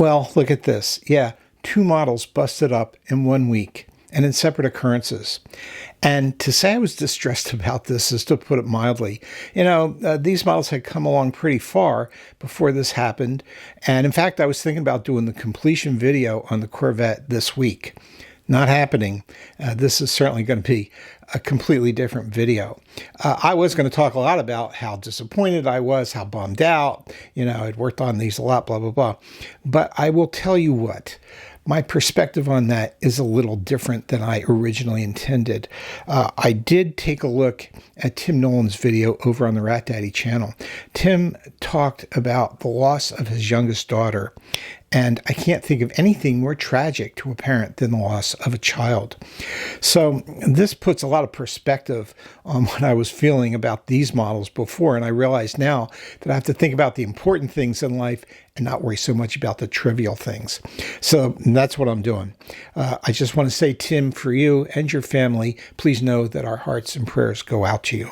Well, look at this. Yeah, two models busted up in 1 week and in separate occurrences. And to say I was distressed about this is to put it mildly. These models had come along pretty far before this happened. And in fact, I was thinking about doing the completion video on the Corvette this week. Not happening. This is certainly going to be a completely different video. I was going to talk a lot about how disappointed I was, how bummed out. I'd worked on these a lot, blah, blah, blah. But I will tell you what. My perspective on that is a little different than I originally intended. I did take a look at Tim Nolan's video over on the Rat Daddy channel. Tim talked about the loss of his youngest daughter, and I can't think of anything more tragic to a parent than the loss of a child. So this puts a lot of perspective on what I was feeling about these models before, and I realize now that I have to think about the important things in life and not worry so much about the trivial things. So that's what I'm doing. I just want to say, Tim, for you and your family, please know that our hearts and prayers go out to you.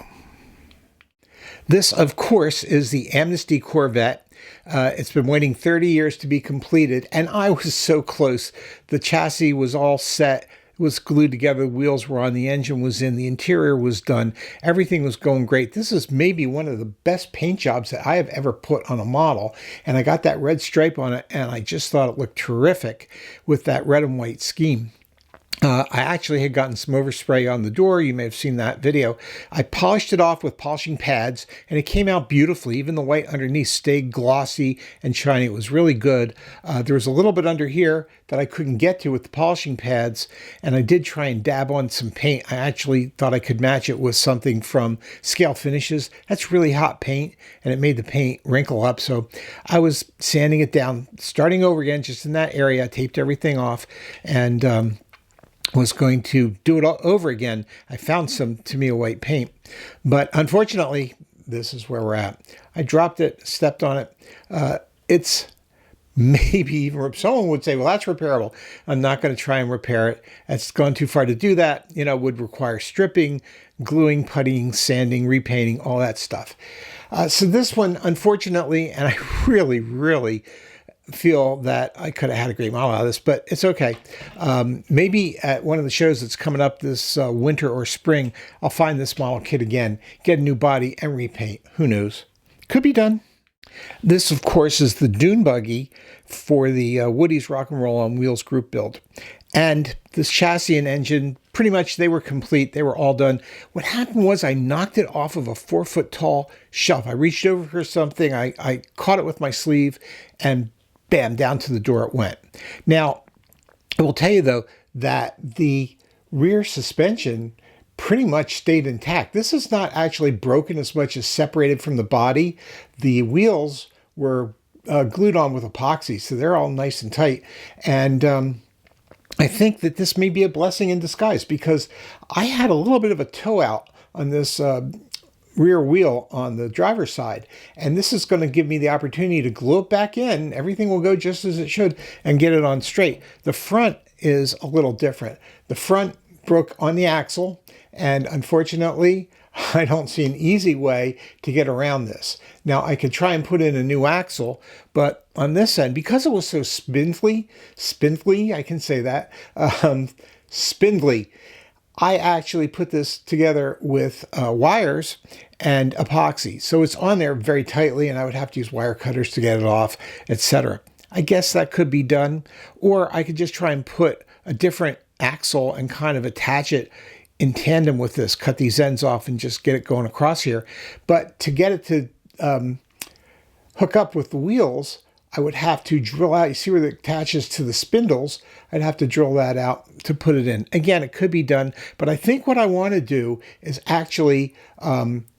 This, of course, is the Amnesty Corvette. It's been waiting 30 years to be completed, and I was so close. The chassis was all set, was glued together, the wheels were on, the engine was in, the interior was done, everything was going great. This is maybe one of the best paint jobs that I have ever put on a model, and I got that red stripe on it, and I just thought it looked terrific with that red and white scheme. I actually had gotten some overspray on the door. You may have seen that video. I polished it off with polishing pads, and it came out beautifully. Even the white underneath stayed glossy and shiny. It was really good. There was a little bit under here that I couldn't get to with the polishing pads, and I did try and dab on some paint. I actually thought I could match it with something from Scale Finishes. That's really hot paint, and it made the paint wrinkle up. So I was sanding it down, starting over again just in that area. I taped everything off, and was going to do it all over again. I found some Tamiya white paint, but unfortunately, this is where we're at. I dropped it, stepped on it. It's maybe even, someone would say, well, that's repairable. I'm not going to try and repair it. It's gone too far to do that. Would require stripping, gluing, puttying, sanding, repainting, all that stuff. So this one, unfortunately, and I really, really feel that I could have had a great model out of this, but it's okay. Maybe at one of the shows that's coming up this winter or spring, I'll find this model kit again, get a new body, and repaint. Who knows? Could be done. This, of course, is the dune buggy for the Woody's Rock and Roll on Wheels group build. And this chassis and engine, pretty much they were complete. They were all done. What happened was I knocked it off of a 4-foot tall shelf. I reached over for something. I caught it with my sleeve, and bam, down to the door it went. Now, I will tell you, though, that the rear suspension pretty much stayed intact. This is not actually broken as much as separated from the body. The wheels were glued on with epoxy, so they're all nice and tight. And I think that this may be a blessing in disguise, because I had a little bit of a toe out on this rear wheel on the driver's side, and this is going to give me the opportunity to glue it back in. Everything will go just as it should and get it on straight. The front is a little different. The front broke on the axle, and unfortunately I don't see an easy way to get around this. Now, I could try and put in a new axle, but on this end, because it was so spindly, I can say that, spindly, I actually put this together with wires and epoxy. So it's on there very tightly, and I would have to use wire cutters to get it off, etc. I guess that could be done. Or I could just try and put a different axle and kind of attach it in tandem with this, cut these ends off and just get it going across here. But to get it to hook up with the wheels, I would have to drill out. You see where it attaches to the spindles? I'd have to drill that out to put it in. Again, it could be done, but I think what I want to do is actually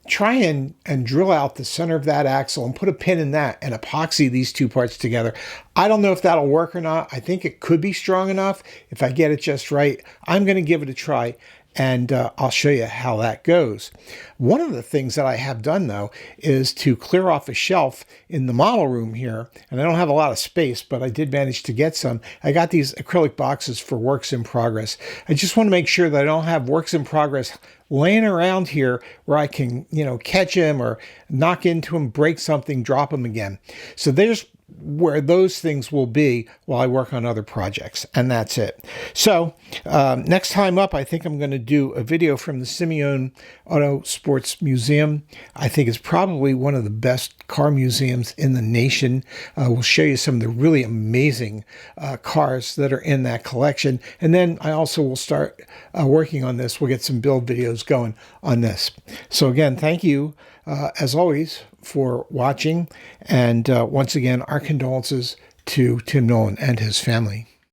try and drill out the center of that axle and put a pin in that and epoxy these two parts together. I don't know if that'll work or not. I think it could be strong enough if I get it just right. I'm going to give it a try, and I'll show you how that goes. One of the things that I have done, though, is to clear off a shelf in the model room here. And I don't have a lot of space, but I did manage to get some. I got these acrylic boxes for works in progress. I just want to make sure that I don't have works in progress laying around here where I can, catch him or knock into him, break something, drop him again. So there's where those things will be while I work on other projects. And that's it. So next time up, I think I'm going to do a video from the Simeone Auto Sports Museum. I think it's probably one of the best car museums in the nation. We'll show you some of the really amazing cars that are in that collection. And then I also will start working on this. We'll get some build videos going on this. So again, thank you, as always, for watching. And once again, our condolences to Tim Nolan and his family.